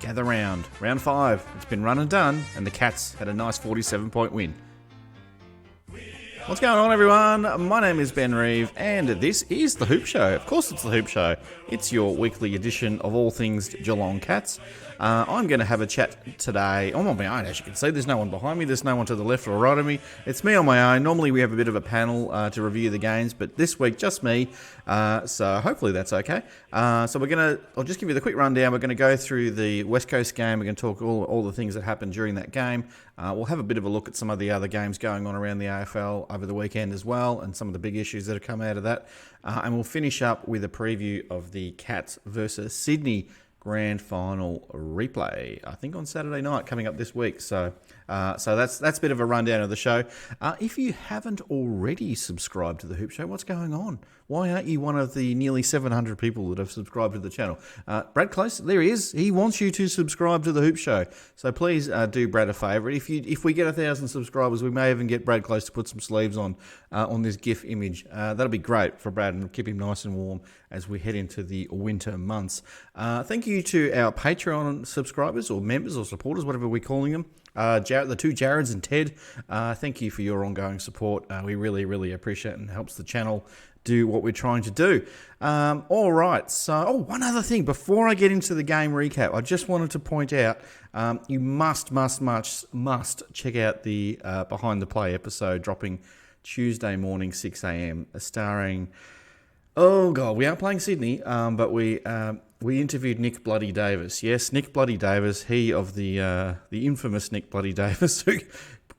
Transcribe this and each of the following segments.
gather round. Round 5. It's been run and done, and the Cats had a nice 47-point win. What's going on, everyone? My name is Ben Reeve, and this is The Hoop Show. Of course it's The Hoop Show. It's your weekly edition of all things Geelong Cats. I'm going to have a chat today. I'm on my own, as you can see. There's no one behind me. There's no one to the left or right of me. It's me on my own. Normally we have a bit of a panel to review the games, but this week, just me. So hopefully that's okay. I'll just give you the quick rundown. We're going to go through the West Coast game. We're going to talk all the things that happened during that game. We'll have a bit of a look at some of the other games going on around the AFL over the weekend as well, and some of the big issues that have come out of that. And we'll finish up with a preview of the Cats versus Sydney Grand Final replay, I think on Saturday night, coming up this week. So that's a bit of a rundown of the show. If you haven't already subscribed to The Hoop Show, what's going on? Why aren't you one of the nearly 700 people that have subscribed to the channel? Brad Close, there he is. He wants you to subscribe to The Hoop Show. So please do Brad a favour. If we get 1,000 subscribers, we may even get Brad Close to put some sleeves on this GIF image. That'll be great for Brad and keep him nice and warm as we head into the winter months. Thank you to our Patreon subscribers or members or supporters, whatever we're calling them. The two Jareds and Ted, thank you for your ongoing support. We really, really appreciate it, and helps the channel do what we're trying to do. All right, so one other thing before I get into the game recap, I just wanted to point out you must check out the Behind the Play episode dropping Tuesday morning 6 a.m. starring, oh god, we aren't playing Sydney, but we interviewed Nick Bloody Davis. Yes, Nick Bloody Davis, he of the infamous Nick Bloody Davis, who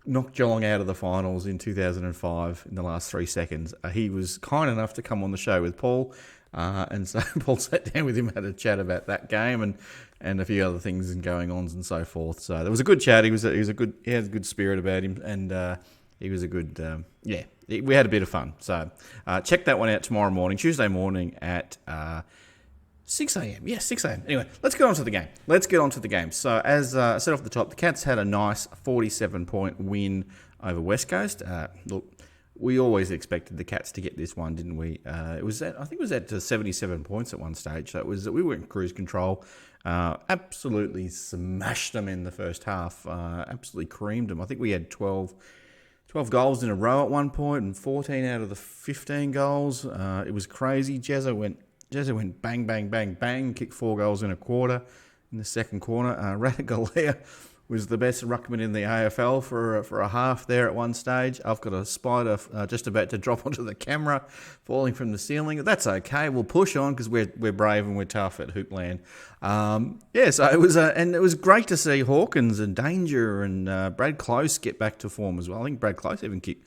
knocked Geelong out of the finals in 2005 in the last 3 seconds. He was kind enough to come on the show with Paul, and so Paul sat down with him, had a chat about that game and a few other things and going-ons and so forth. So there was a good chat. He had a good spirit about him, and he was a good, we had a bit of fun. So check that one out tomorrow morning, Tuesday morning at 6 a.m. Yeah, 6 a.m. Anyway, let's get on to the game. So as I said off the top, the Cats had a nice 47-point win over West Coast. Look, we always expected the Cats to get this one, didn't we? I think it was at 77 points at one stage. So we were in cruise control. Absolutely smashed them in the first half. Absolutely creamed them. I think we had 12 goals in a row at one point, and 14 out of the 15 goals. It was crazy. Jezza went bang, bang, bang, bang, kicked 4 goals in a quarter in the second quarter. Radigalea was the best ruckman in the AFL for a half there at one stage. I've got a spider just about to drop onto the camera, falling from the ceiling. That's okay. We'll push on because we're brave and we're tough at Hoopland. So it was great to see Hawkins and Danger and Brad Close get back to form as well. I think Brad Close even kicked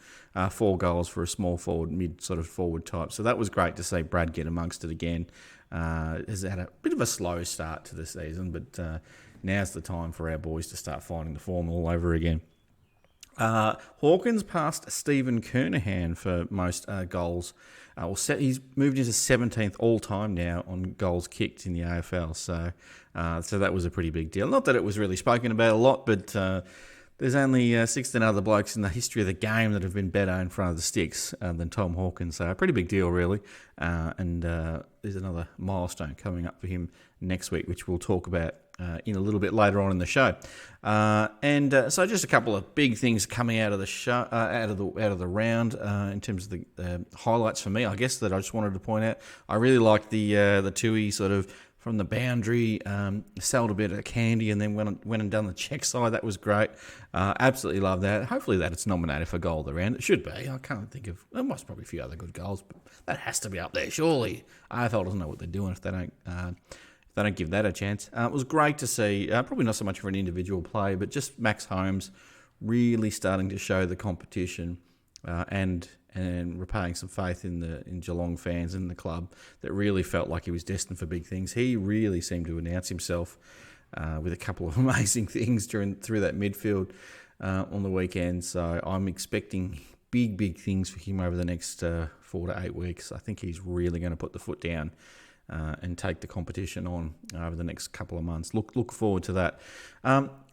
4 goals for a small forward, mid sort of forward type. So that was great to see Brad get amongst it again. Has had a bit of a slow start to the season, but now's the time for our boys to start finding the form all over again. Hawkins passed Stephen Kernahan for most goals. He's moved into 17th all-time now on goals kicked in the AFL. So that was a pretty big deal. Not that it was really spoken about a lot, but there's only 16 other blokes in the history of the game that have been better in front of the sticks than Tom Hawkins. So a pretty big deal, really. And there's another milestone coming up for him next week, which we'll talk about in a little bit later on in the show. So just a couple of big things coming out of the show, out of the round in terms of the highlights for me, I guess, that I just wanted to point out. I really liked the Tui sort of from the boundary, sold a bit of candy and then went and done the check side. That was great. Absolutely love that. Hopefully that it's nominated for goal of the round. It should be. I can't think of... There must probably a few other good goals, but that has to be up there, surely. AFL doesn't know what they're doing if they don't give that a chance. It was great to see, probably not so much for an individual play, but just Max Holmes really starting to show the competition and repaying some faith in Geelong fans and the club that really felt like he was destined for big things. He really seemed to announce himself with a couple of amazing things through that midfield on the weekend. So I'm expecting big things for him over the next 4 to 8 weeks. I think he's really going to put the foot down and take the competition on over the next couple of months. Look forward to that.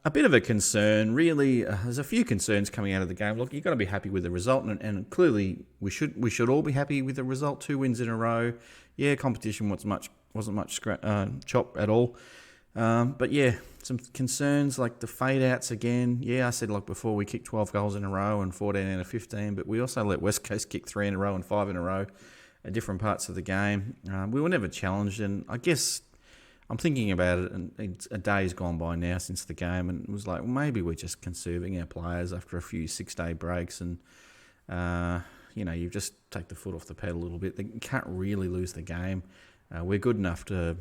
A bit of a concern, really. There's a few concerns coming out of the game. Look, you've got to be happy with the result, and clearly we should all be happy with the result. 2 wins in a row. Yeah, competition wasn't much chop at all. But yeah, some concerns like the fade outs again. Yeah, I said like before, we kicked 12 goals in a row and 14 out of 15, but we also let West Coast kick 3 in a row and 5 in a row at different parts of the game. We were never challenged, and I guess I'm thinking about it, and a day's gone by now since the game, and it was like, well, maybe we're just conserving our players after a few 6-day breaks, and you just take the foot off the pedal a little bit. They can't really lose the game. We're good enough to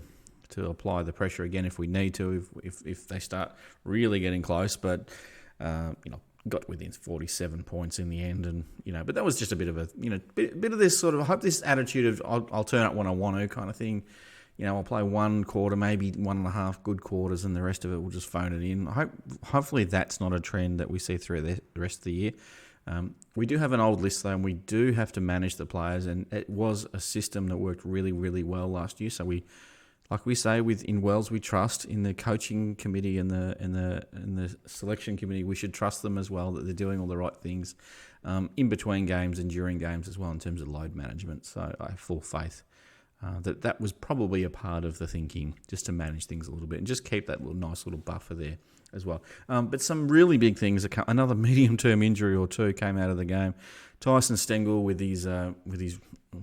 apply the pressure again if we need to, if they start really getting close. But got within 47 points in the end, and but that was just a bit of a bit of this sort of, I hope this attitude of I'll turn up when I want to kind of thing. I'll play one quarter, maybe 1.5 good quarters, and the rest of it we'll just phone it in. Hopefully that's not a trend that we see through the rest of the year. We do have an old list though, and we do have to manage the players, and it was a system that worked really, really well last year. So we, like we say, in Wells we trust, in the coaching committee and the selection committee, we should trust them as well, that they're doing all the right things in between games and during games as well in terms of load management. So I have full faith that was probably a part of the thinking, just to manage things a little bit and just keep that nice little buffer there as well. But some really big things, another medium-term injury or two came out of the game. Tyson Stengel with his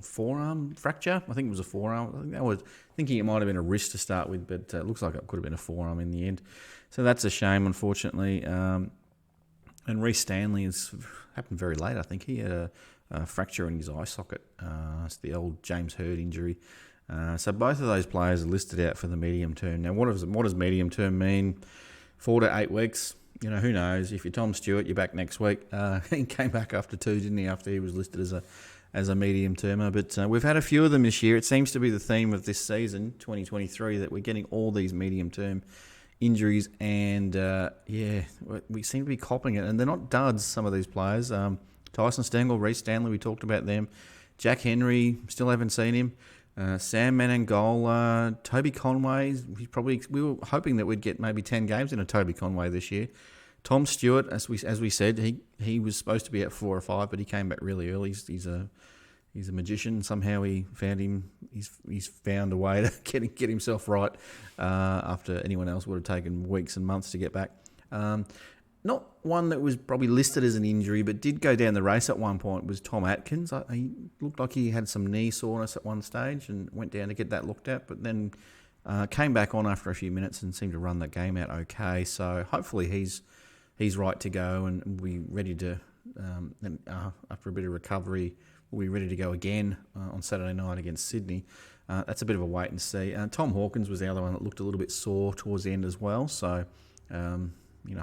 forearm fracture. I think it was a forearm. I was thinking it might have been a wrist to start with, but it looks like it could have been a forearm in the end. So that's a shame, unfortunately. And Reece Stanley has happened very late. I think he had a fracture in his eye socket. It's the old James Hird injury. So both of those players are listed out for the medium term. Now, what does medium term mean? 4 to 8 weeks. Who knows? If you're Tom Stewart, you're back next week. He came back after 2, didn't he? After he was listed as a medium termer. But we've had a few of them this year. It seems to be the theme of this season, 2023, that we're getting all these medium term injuries, and we seem to be copping it. And they're not duds, some of these players. Tyson Stengel, Reece Stanley, we talked about them. Jack Henry, still haven't seen him. Sam Menangola, Toby Conway. We were hoping that we'd get maybe 10 games in a Toby Conway this year. Tom Stewart, as we said, he was supposed to be at 4 or 5, but he came back really early. He's a magician. Somehow he found him. He's found a way to get himself right after anyone else would have taken weeks and months to get back. Not one that was probably listed as an injury, but did go down the race at one point, was Tom Atkins. He looked like he had some knee soreness at one stage and went down to get that looked at, but then came back on after a few minutes and seemed to run that game out okay. So hopefully he's right to go, and we'll be ready to, after a bit of recovery, we'll be ready to go again on Saturday night against Sydney. That's a bit of a wait and see. Tom Hawkins was the other one that looked a little bit sore towards the end as well. So,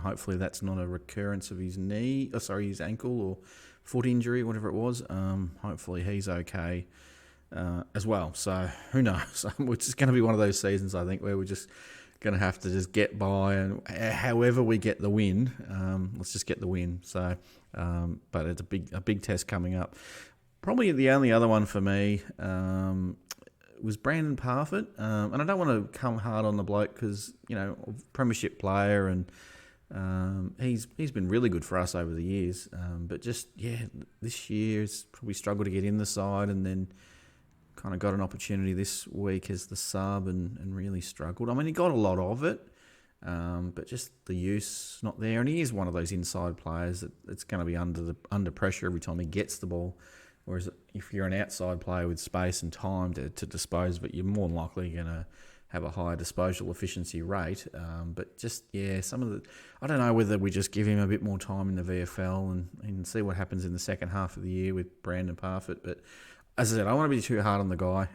hopefully that's not a recurrence of his his ankle or foot injury, whatever it was. Hopefully he's okay as well. So who knows? It's just going to be one of those seasons, I think, where we're just going to have to just get by, and however we get the win, let's just get the win. So, but it's a big test coming up. Probably the only other one for me was Brandon Parfitt, and I don't want to come hard on the bloke because premiership player, and he's been really good for us over the years. But just this year he's probably struggled to get in the side, and then kind of got an opportunity this week as the sub and really struggled. I mean, he got a lot of it, but just the use not there. And he is one of those inside players that's going to be under pressure every time he gets the ball. Whereas if you're an outside player with space and time to dispose of it, you're more than likely going to have a higher disposal efficiency rate. But just, some of the... I don't know whether we just give him a bit more time in the VFL and see what happens in the second half of the year with Brandon Parfitt. But as I said, I don't want to be too hard on the guy.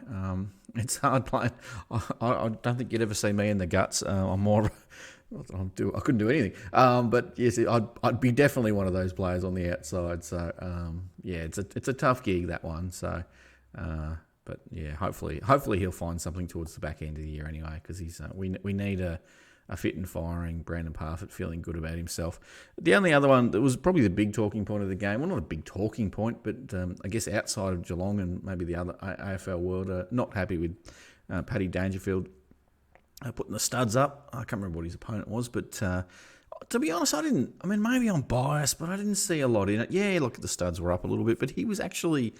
It's hard playing. I don't think you'd ever see me in the guts. I'm more... I couldn't do anything. But yes, I'd be definitely one of those players on the outside. So it's a tough gig, that one. So, but yeah, hopefully he'll find something towards the back end of the year anyway, because we need a fit and firing Brandon Parfitt feeling good about himself. The only other one that was probably the big talking point of the game, well, not a big talking point, but I guess outside of Geelong and maybe the other AFL world are not happy with Paddy Dangerfield putting the studs up. I can't remember what his opponent was, but to be honest, maybe I'm biased, but I didn't see a lot in it. Yeah, look, the studs were up a little bit, but he was actually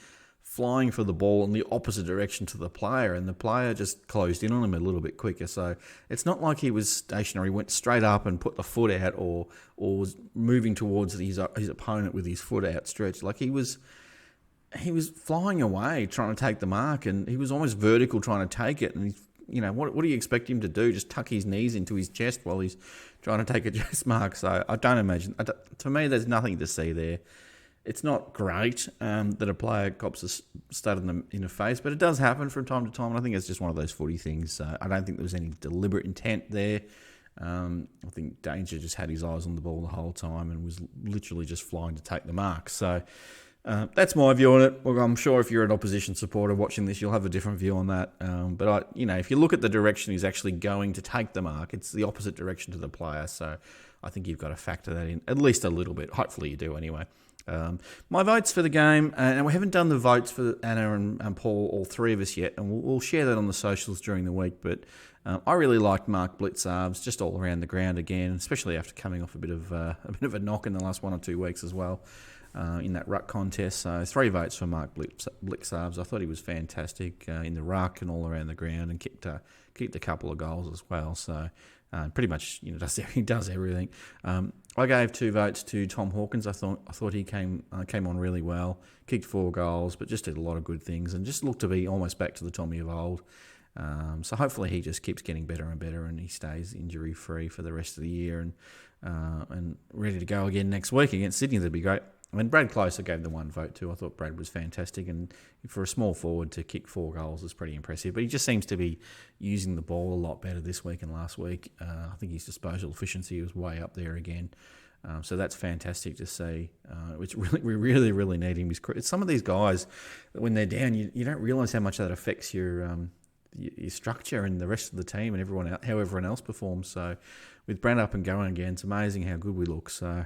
flying for the ball in the opposite direction to the player, and the player just closed in on him a little bit quicker. So it's not like he was stationary, went straight up and put the foot out, or was moving towards his opponent with his foot outstretched. Like he was flying away trying to take the mark, and he was almost vertical trying to take it. And what do you expect him to do? Just tuck his knees into his chest while he's trying to take a chest mark? So I don't imagine. To me, there's nothing to see there. It's not great that a player cops a stud in the face, but it does happen from time to time. And I think it's just one of those footy things. I don't think there was any deliberate intent there. I think Danger just had his eyes on the ball the whole time and was literally just flying to take the mark. So that's my view on it. Look, I'm sure if you're an opposition supporter watching this, you'll have a different view on that. But if you look at the direction he's actually going to take the mark, it's the opposite direction to the player. So I think you've got to factor that in at least a little bit. Hopefully you do anyway. My votes for the game, and we haven't done the votes for Anna and Paul, all three of us yet, and we'll share that on the socials during the week. But I really liked Mark Blitzarves just all around the ground again, especially after coming off a bit of a knock in the last 1 or 2 weeks as well in that ruck contest. So 3 votes for Mark Blitzarves. I thought he was fantastic in the ruck and all around the ground, and kicked a couple of goals as well. So pretty much he does everything. I gave 2 votes to Tom Hawkins. I thought he came on really well, kicked 4 goals, but just did a lot of good things and just looked to be almost back to the Tommy of old. So hopefully he just keeps getting better and better, and he stays injury free for the rest of the year and ready to go again next week against Sydney. That'd be great. I mean, Brad Closer gave the 1 vote too. I thought Brad was fantastic, and for a small forward to kick 4 goals is pretty impressive. But he just seems to be using the ball a lot better this week and last week. I think his disposal efficiency was way up there again. So that's fantastic to see, which we really, really need him. Some of these guys, when they're down, you don't realise how much that affects your structure and the rest of the team and how everyone else performs. So with Brad up and going again, it's amazing how good we look. So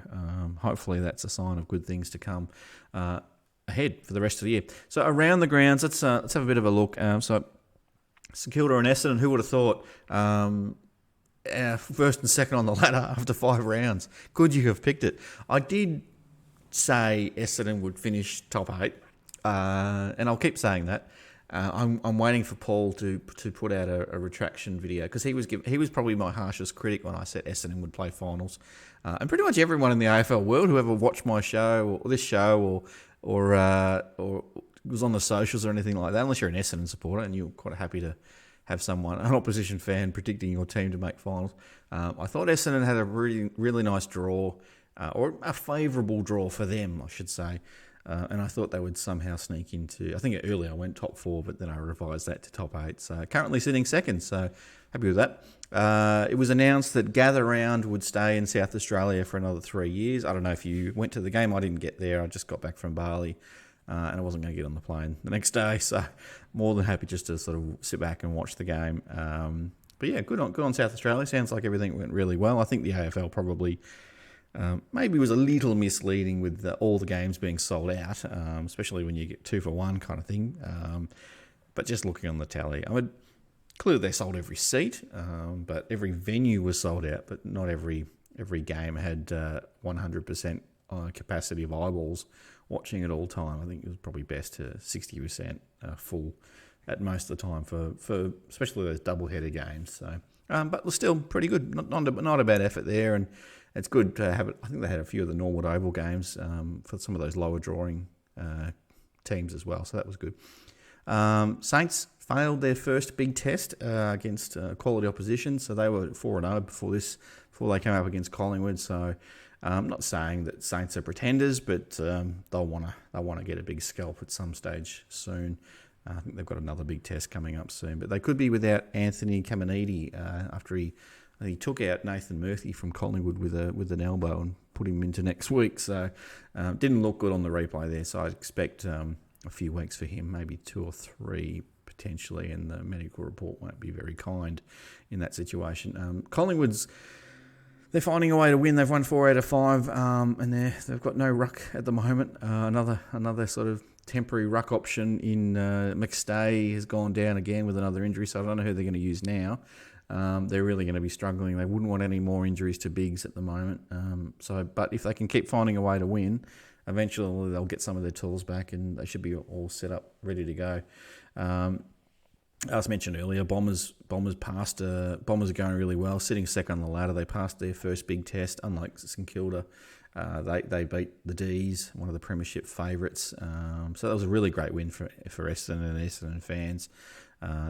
hopefully that's a sign of good things to come ahead for the rest of the year. So around the grounds, let's have a bit of a look. So St Kilda and Essendon, who would have thought? First and second on the ladder after 5 rounds. Could you have picked it? I did say Essendon would finish top 8, and I'll keep saying that. I'm waiting for Paul to put out a retraction video, because he was probably my harshest critic when I said Essendon would play finals, and pretty much everyone in the AFL world who ever watched my show or this show or was on the socials or anything like that, unless you're an Essendon supporter and you're quite happy to have an opposition fan predicting your team to make finals. I thought Essendon had a really, really nice draw, or a favourable draw for them, I should say. And I thought they would somehow sneak into, I think earlier I went top 4, but then I revised that to top 8. So currently sitting second, so happy with that. It was announced that Gather Round would stay in South Australia for another 3 years. I don't know if you went to the game. I didn't get there. I just got back from Bali, and I wasn't going to get on the plane the next day. So more than happy just to sort of sit back and watch the game. But yeah, good on South Australia. Sounds like everything went really well. I think the AFL probably maybe was a little misleading with all the games being sold out, especially when you get 2 for 1 kind of thing. But just looking on the tally, I mean, clearly they sold every seat, but every venue was sold out, but not every game had 100% capacity of eyeballs watching at all time. I think it was probably best to 60% full at most of the time for especially those double-header games. So, but it was still pretty good. Not a bad effort there, and it's good to have it. I think they had a few of the Norwood Oval games for some of those lower drawing teams as well, so that was good. Saints failed their first big test against quality opposition, so they were 4-0 before they came up against Collingwood. So I'm not saying that Saints are pretenders, but they'll want to get a big scalp at some stage soon. I think they've got another big test coming up soon, but they could be without Anthony Caminiti after he took out Nathan Murphy from Collingwood with an elbow and put him into next week. So didn't look good on the replay there. So I'd expect a few weeks for him, maybe 2 or 3 potentially, and the medical report won't be very kind in that situation. Collingwood's, they're finding a way to win. They've won 4 out of 5, and they've got no ruck at the moment. Another sort of temporary ruck option in McStay has gone down again with another injury, so I don't know who they're going to use now. They're really going to be struggling. They wouldn't want any more injuries to Biggs at the moment. But if they can keep finding a way to win, eventually they'll get some of their tools back and they should be all set up, ready to go. As mentioned earlier, Bombers are going really well, sitting second on the ladder. They passed their first big test, unlike St Kilda. They beat the D's, one of the premiership favourites. So that was a really great win for Essendon and Essendon fans.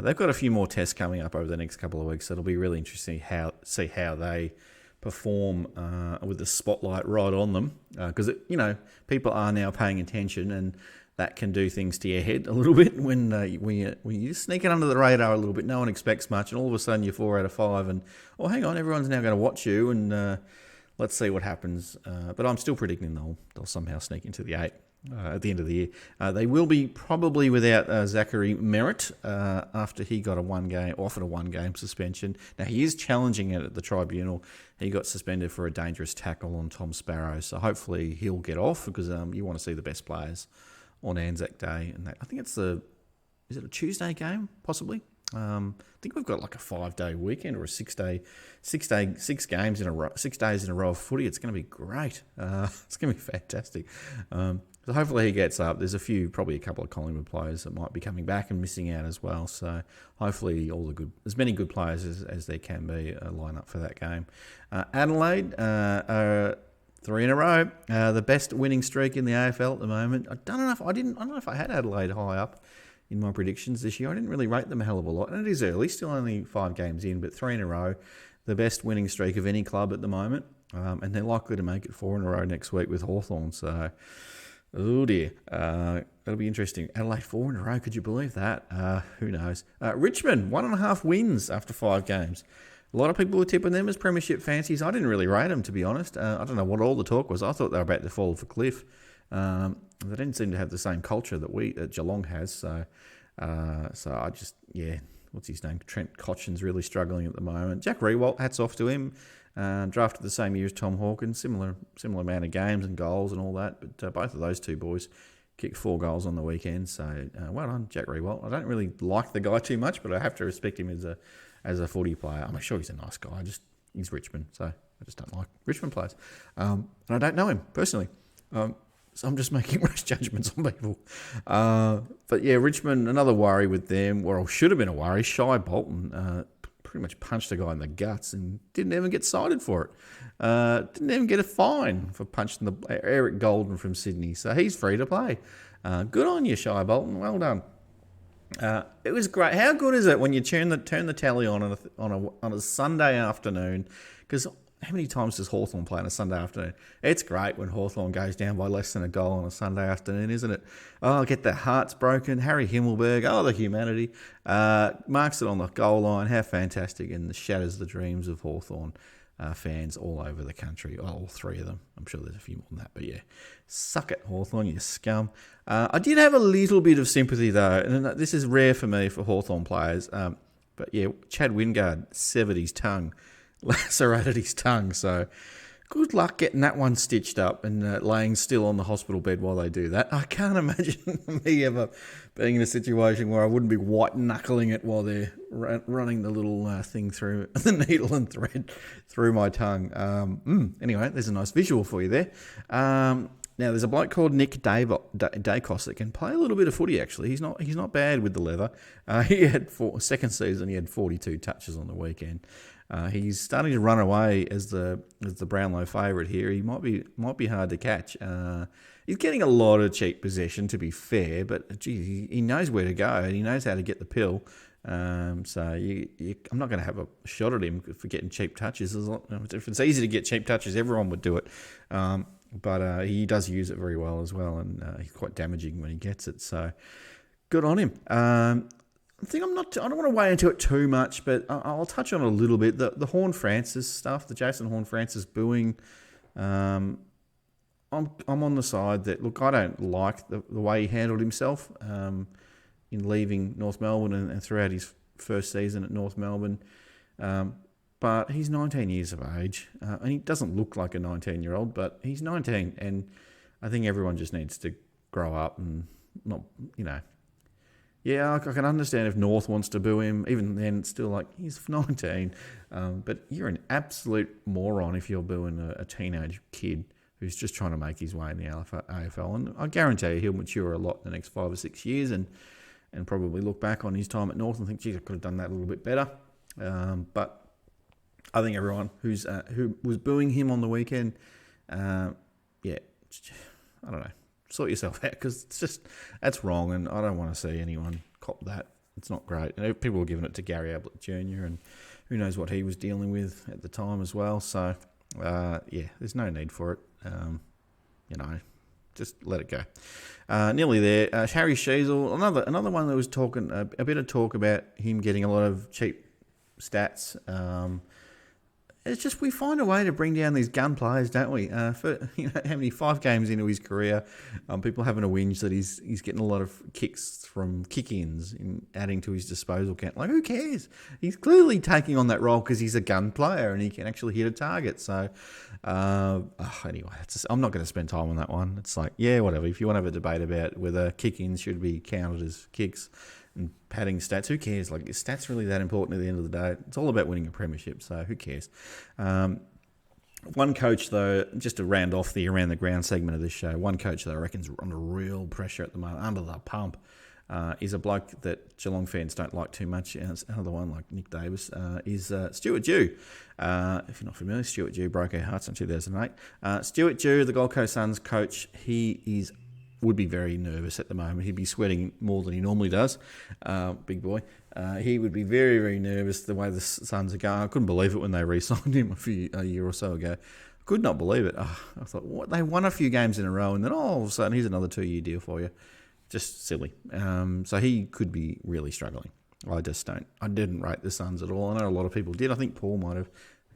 They've got a few more tests coming up over the next couple of weeks, so it'll be really interesting to see how they perform with the spotlight right on them, because people are now paying attention, and that can do things to your head a little bit when you're sneaking under the radar a little bit. No one expects much, and all of a sudden you're 4 out of 5, and hang on, everyone's now going to watch you, and let's see what happens. But I'm still predicting they'll somehow sneak into the 8 at the end of the year. They will be probably without Zachary Merritt after he got offered a one-game suspension. Now, he is challenging it at the tribunal. He got suspended for a dangerous tackle on Tom Sparrow, so hopefully he'll get off, because you want to see the best players on Anzac Day. And is it a Tuesday game, possibly? I think we've got like a 5-day weekend or a 6 games in a row, 6 days in a row of footy. It's going to be great. It's going to be fantastic. So hopefully he gets up. There's probably a couple of Collingwood players that might be coming back and missing out as well. So hopefully as many good players as there can be line up for that game. Adelaide, 3 in a row. The best winning streak in the AFL at the moment. I don't know if I had Adelaide high up in my predictions this year. I didn't really rate them a hell of a lot. And it is early, still only 5 games in, but 3 in a row. The best winning streak of any club at the moment. And they're likely to make it 4 in a row next week with Hawthorn. So, oh dear. That'll be interesting. Adelaide 4 in a row, could you believe that? Who knows? Richmond, 1.5 wins after 5 games. A lot of people were tipping them as premiership fancies. I didn't really rate them, to be honest. I don't know what all the talk was. I thought they were about to fall off a cliff. They didn't seem to have the same culture that Geelong has. So I just, what's his name? Trent Cotchin's really struggling at the moment. Jack Riewoldt, hats off to him. Drafted the same year as Tom Hawkins, similar amount of games and goals and all that. But both of those two boys kicked 4 goals on the weekend. So well done, Jack Riewoldt. I don't really like the guy too much, but I have to respect him as a footy player. I'm sure he's a nice guy. He's Richmond, so I just don't like Richmond players. And I don't know him personally. So I'm just making rash judgments on people. But yeah, Richmond, another worry with them, or should have been a worry. Shai Bolton pretty much punched a guy in the guts and didn't even get cited for it. Didn't even get a fine for punching Eric Golden from Sydney. So he's free to play. Good on you, Shai Bolton. Well done. It was great. How good is it when you turn the tally on a Sunday afternoon? Because how many times does Hawthorn play on a Sunday afternoon? It's great when Hawthorn goes down by less than a goal on a Sunday afternoon, isn't it? Oh, get their hearts broken. Harry Himmelberg, the humanity. Marks it on the goal line. How fantastic. And shatters the dreams of Hawthorn fans all over the country. All 3 of them. I'm sure there's a few more than that. But yeah, suck it, Hawthorn, you scum. I did have a little bit of sympathy, though. And this is rare for me for Hawthorn players. But yeah, Chad Wingard severed his tongue. Lacerated his tongue, so good luck getting that one stitched up and laying still on the hospital bed while they do that. I can't imagine me ever being in a situation where I wouldn't be white-knuckling it while they're running the little thing through the needle and thread through my tongue. Anyway, there's a nice visual for you there. Now, there's a bloke called Nick Dacos that can play a little bit of footy, actually. He's not bad with the leather. He had second season, he had 42 touches on the weekend. He's starting to run away as the Brownlow favourite here. He might be hard to catch. He's getting a lot of cheap possession, to be fair, but geez, he knows where to go and he knows how to get the pill. I'm not going to have a shot at him for getting cheap touches. If it's easy to get cheap touches, everyone would do it. But he does use it very well as well, and he's quite damaging when he gets it. So good on him. I don't want to weigh into it too much, but I'll touch on it a little bit. The Horne-Francis stuff, the Jason Horne-Francis booing. I'm on the side that, look, I don't like the way he handled himself in leaving North Melbourne and throughout his first season at North Melbourne. But he's 19 years of age, and he doesn't look like a 19-year-old, but he's 19, and I think everyone just needs to grow up and not, Yeah, I can understand if North wants to boo him. Even then, it's still like, he's 19. But you're an absolute moron if you're booing a teenage kid who's just trying to make his way in the AFL. And I guarantee you he'll mature a lot in the next 5 or 6 years and probably look back on his time at North and think, geez, I could have done that a little bit better. But I think everyone who was booing him on the weekend, I don't know, sort yourself out, because that's wrong, and I don't want to see anyone cop that. It's not great. And people were giving it to Gary Ablett Jr., and who knows what he was dealing with at the time as well. So, there's no need for it. Just let it go. Nearly there. Harry Sheasel, another one that was talking a bit of talk about him getting a lot of cheap stats. It's just we find a way to bring down these gun players, don't we? For how many 5 games into his career, people having a whinge that he's getting a lot of kicks from kick-ins and adding to his disposal count. Like, who cares? He's clearly taking on that role because he's a gun player and he can actually hit a target. So, anyway, I'm not going to spend time on that one. It's like, yeah, whatever. If you want to have a debate about whether kick-ins should be counted as kicks and padding stats, who cares? Like, is stats really that important at the end of the day? It's all about winning a premiership, so who cares? One coach, though, just to round off the around the ground segment of this show, one coach that I reckon's under real pressure at the moment, under the pump, is a bloke that Geelong fans don't like too much. And it's another one like Nick Davis, is Stuart Dew. If you're not familiar, Stuart Dew broke our hearts in 2008. Stuart Dew, the Gold Coast Suns coach, he would be very nervous at the moment. He'd be sweating more than he normally does. Big boy. He would be very, very nervous the way the Suns are going. I couldn't believe it when they re-signed him a year or so ago. I could not believe it. I thought, what? They won a few games in a row, and then all of a sudden, here's another 2-year deal for you. Just silly. So he could be really struggling. I didn't rate the Suns at all. I know a lot of people did. I think Paul might have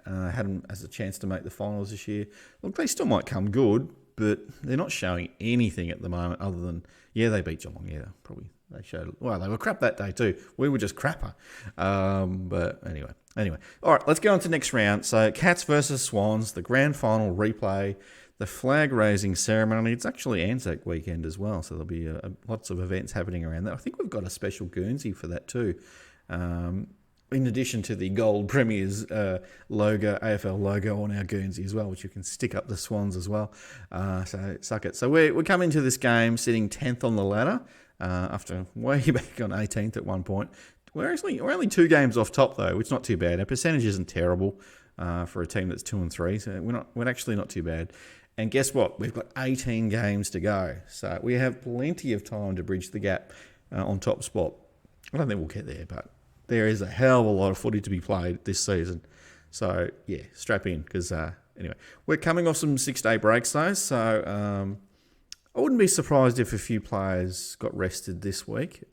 had them as a chance to make the finals this year. Look, they still might come good, but they're not showing anything at the moment other than, they beat Geelong. Yeah, probably. They showed, they were crap that day too. We were just crapper. But anyway. All right, let's go on to the next round. So Cats versus Swans, the grand final replay, the flag-raising ceremony. It's actually Anzac weekend as well, so there'll be lots of events happening around that. I think we've got a special Guernsey for that too. In addition to the gold Premiers logo, AFL logo on our Guernsey as well, which you can stick up the Swans as well. So suck it. So we're coming to this game sitting 10th on the ladder after way back on 18th at one point. We're only 2 games off top though, which is not too bad. Our percentage isn't terrible for a team that's 2-3, so we're actually not too bad. And guess what? We've got 18 games to go, so we have plenty of time to bridge the gap on top spot. I don't think we'll get there, but there is a hell of a lot of footy to be played this season. So, yeah, strap in, because, anyway, we're coming off some 6-day breaks, though, so I wouldn't be surprised if a few players got rested this week,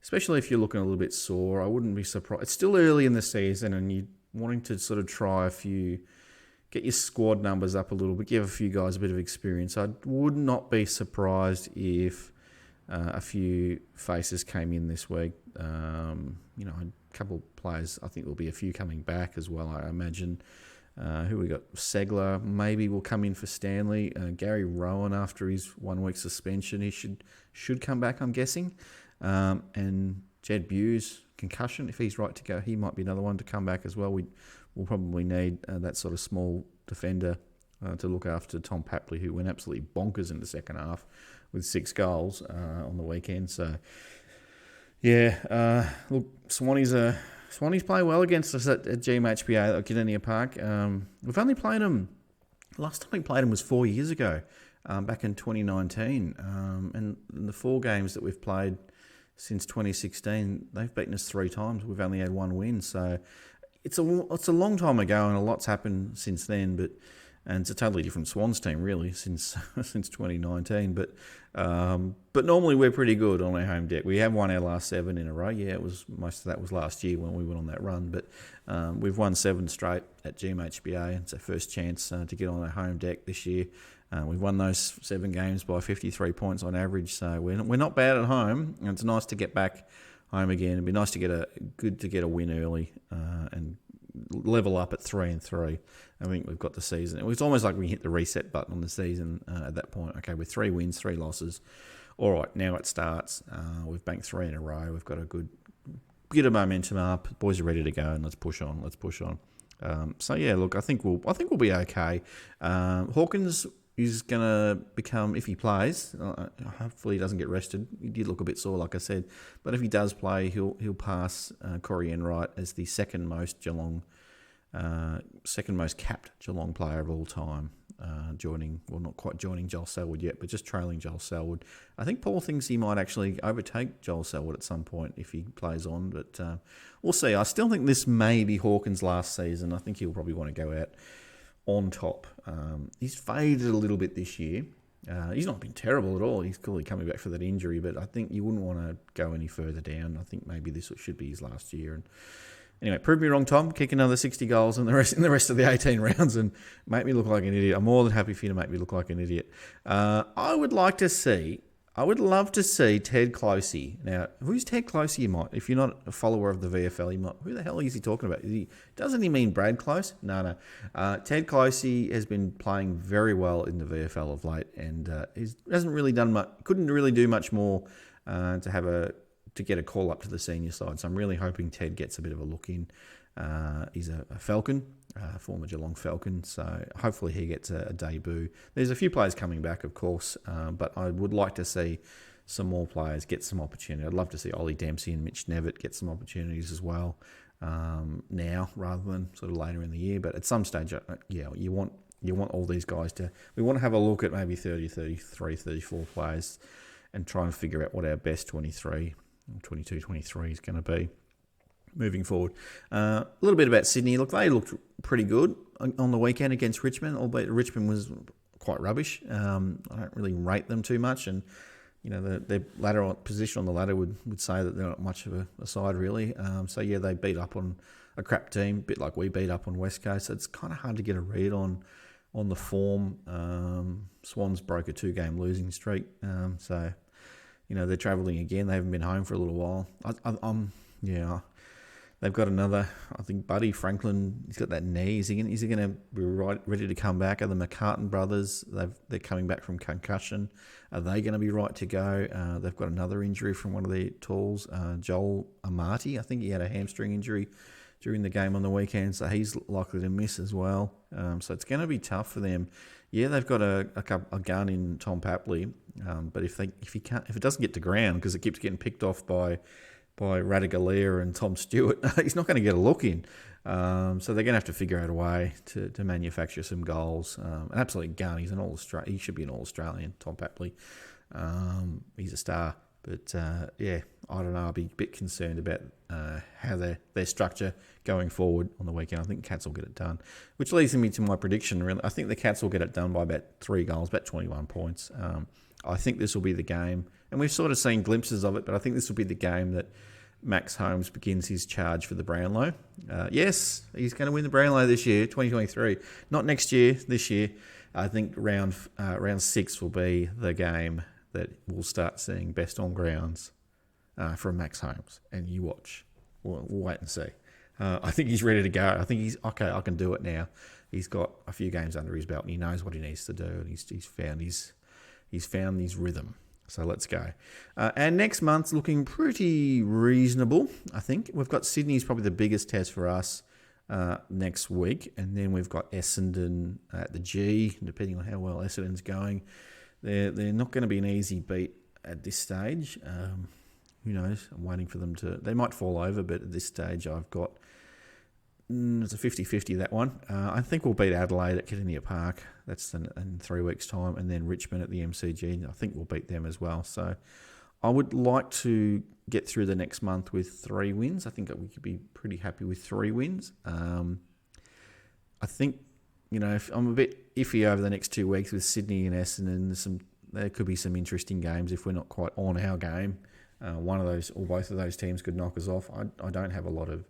especially if you're looking a little bit sore. I wouldn't be surprised. It's still early in the season, and you're wanting to sort of try get your squad numbers up a little bit, give a few guys a bit of experience. I would not be surprised if a few faces came in this week. A couple of players, I think there'll be a few coming back as well, I imagine. Who we got? Segler maybe will come in for Stanley. Gary Rowan, after his 1-week suspension, he should come back, I'm guessing. And Jed Buse, concussion, if he's right to go, he might be another one to come back as well. We'll probably need that sort of small defender to look after Tom Papley, who went absolutely bonkers in the second half with 6 goals on the weekend. So, look, Swannies play well against us at GMHBA at Catriona Park. We've only played them, last time we played them was 4 years ago, back in 2019. And in the 4 games that we've played since 2016, they've beaten us 3 times. We've only had 1 win. So it's a long time ago, and a lot's happened since then. And it's a totally different Swans team, really, since 2019. But normally we're pretty good on our home deck. We have won our last 7 in a row. Yeah, most of that was last year when we went on that run. But we've won 7 straight at GMHBA. It's our first chance to get on our home deck this year. We've won those 7 games by 53 points on average. So we're not bad at home. And it's nice to get back home again. It'd be nice to get a win early and level up at 3-3. I think we've got the season. It was almost like we hit the reset button on the season at that point. Okay, with 3 wins, 3 losses. All right, now it starts. We've banked 3 in a row. We've got a good bit of momentum up. Boys are ready to go, and let's push on. So yeah, look, I think we'll be okay. Hawkins is going to become, if he plays, hopefully he doesn't get rested. He did look a bit sore, like I said, but if he does play, he'll pass Corey Enright as the second most capped Geelong player of all time. Not quite joining Joel Selwood yet, but just trailing Joel Selwood. I think Paul thinks he might actually overtake Joel Selwood at some point if he plays on, but we'll see. I still think this may be Hawkins' last season. I think he'll probably want to go out on top. He's faded a little bit this year. He's not been terrible at all. He's clearly coming back for that injury, but I think you wouldn't want to go any further down. I think maybe this should be his last year. And anyway, prove me wrong, Tom. Kick another 60 goals in the rest of the 18 rounds and make me look like an idiot. I'm more than happy for you to make me look like an idiot. I would love to see Ted Closey. Now, who's Ted Closey? You might, if you're not a follower of the VFL, you might. Who the hell is he talking about? Doesn't he mean Brad Close? No. Ted Closey has been playing very well in the VFL of late, and he hasn't really done much. Couldn't really do much more to get a call up to the senior side. So I'm really hoping Ted gets a bit of a look in. He's a Falcon, former Geelong Falcon, so hopefully he gets a debut. There's a few players coming back, of course, but I would like to see some more players get some opportunity. I'd love to see Ollie Dempsey and Mitch Nevitt get some opportunities as well now rather than sort of later in the year. But at some stage, you want all these guys we want to have a look at maybe 30, 33, 34 players and try and figure out what our best 22, 23 is going to be moving forward. A little bit about Sydney. Look, they looked pretty good on the weekend against Richmond, albeit Richmond was quite rubbish. I don't really rate them too much, and their position on the ladder would say that they're not much of a side really. So yeah, they beat up on a crap team, a bit like we beat up on West Coast. So it's kind of hard to get a read on the form. Swans broke a 2-game losing streak, so they're travelling again. They haven't been home for a little while. They've got another, I think, Buddy Franklin. He's got that knee. Is he going to be ready to come back? Are the McCartan brothers? They're coming back from concussion. Are they going to be right to go? They've got another injury from one of their tools, Joel Amati. I think he had a hamstring injury during the game on the weekend, so he's likely to miss as well. So it's going to be tough for them. Yeah, they've got a gun in Tom Pavlou, but if it doesn't get to ground because it keeps getting picked off by Radigalia and Tom Stewart, he's not going to get a look in. So they're going to have to figure out a way to manufacture some goals. An absolute gun. He's he should be an All-Australian, Tom Pavlou. He's a star. But I don't know. I'll be a bit concerned about how their structure going forward on the weekend. I think Cats will get it done, which leads me to my prediction. Really, I think the Cats will get it done by about 3 goals, about 21 points. I think this will be the game, and we've sort of seen glimpses of it, but I think this will be the game that Max Holmes begins his charge for the Brownlow. Yes, he's going to win the Brownlow this year, 2023. Not next year, this year. I think round 6 will be the game that we'll start seeing best on grounds from Max Holmes. And you watch. We'll wait and see. I think he's ready to go. I think he's, okay, I can do it now. He's got a few games under his belt and he knows what he needs to do. And he's found his rhythm. So let's go. And next month's looking pretty reasonable, I think. We've got Sydney's probably the biggest test for us next week. And then we've got Essendon at the G, depending on how well Essendon's going. They're not going to be an easy beat at this stage. Who knows? I'm waiting for them to... They might fall over, but at this stage I've got... it's a 50-50, that one. I think we'll beat Adelaide at Catriona Park. That's in 3 weeks' time. And then Richmond at the MCG. I think we'll beat them as well. So I would like to get through the next month with 3 wins. I think we could be pretty happy with 3 wins. I think, if I'm a bit iffy over the next 2 weeks with Sydney and Essendon. There could be some interesting games if we're not quite on our game. One of those or both of those teams could knock us off. I don't have a lot of...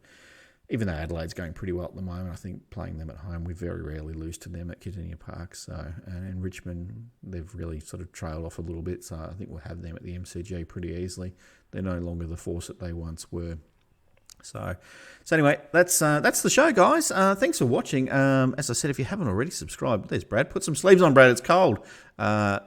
Even though Adelaide's going pretty well at the moment, I think playing them at home, we very rarely lose to them at Catriona Park. So, and Richmond, they've really sort of trailed off a little bit. So I think we'll have them at the MCG pretty easily. They're no longer the force that they once were. So anyway, that's the show, guys. Thanks for watching. As I said, if you haven't already subscribed, there's Brad. Put some sleeves on, Brad. It's cold.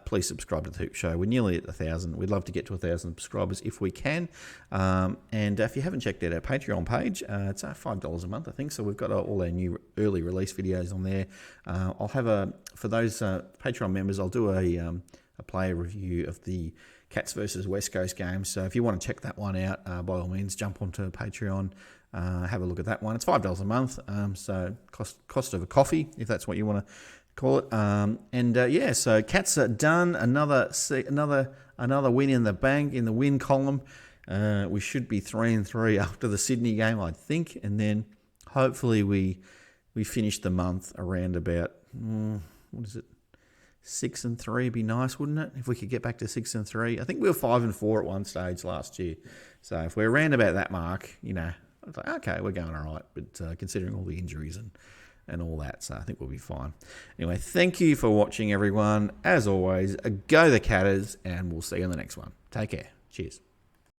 Please subscribe to the Hoop Show. We're nearly at 1,000. We'd love to get to 1,000 subscribers if we can. And if you haven't checked out our Patreon page, it's $5 a month, I think. So we've got all our new early release videos on there. I'll have for those Patreon members, I'll do a player review of the Cats versus West Coast game. So if you want to check that one out, by all means, jump onto Patreon, have a look at that one. It's $5 a month, so cost of a coffee, if that's what you want to call it. So Cats are done. Another win in the bank, in the win column. We should be 3-3 after the Sydney game, I think, and then hopefully we finish the month around about 6-3 would be nice, wouldn't it? If we could get back to 6-3. I think we were 5-4 at one stage last year. So if we're around about that mark, I was like, okay, we're going all right. But considering all the injuries and all that, so I think we'll be fine. Anyway, thank you for watching, everyone. As always, go the Catters, and we'll see you in the next one. Take care. Cheers.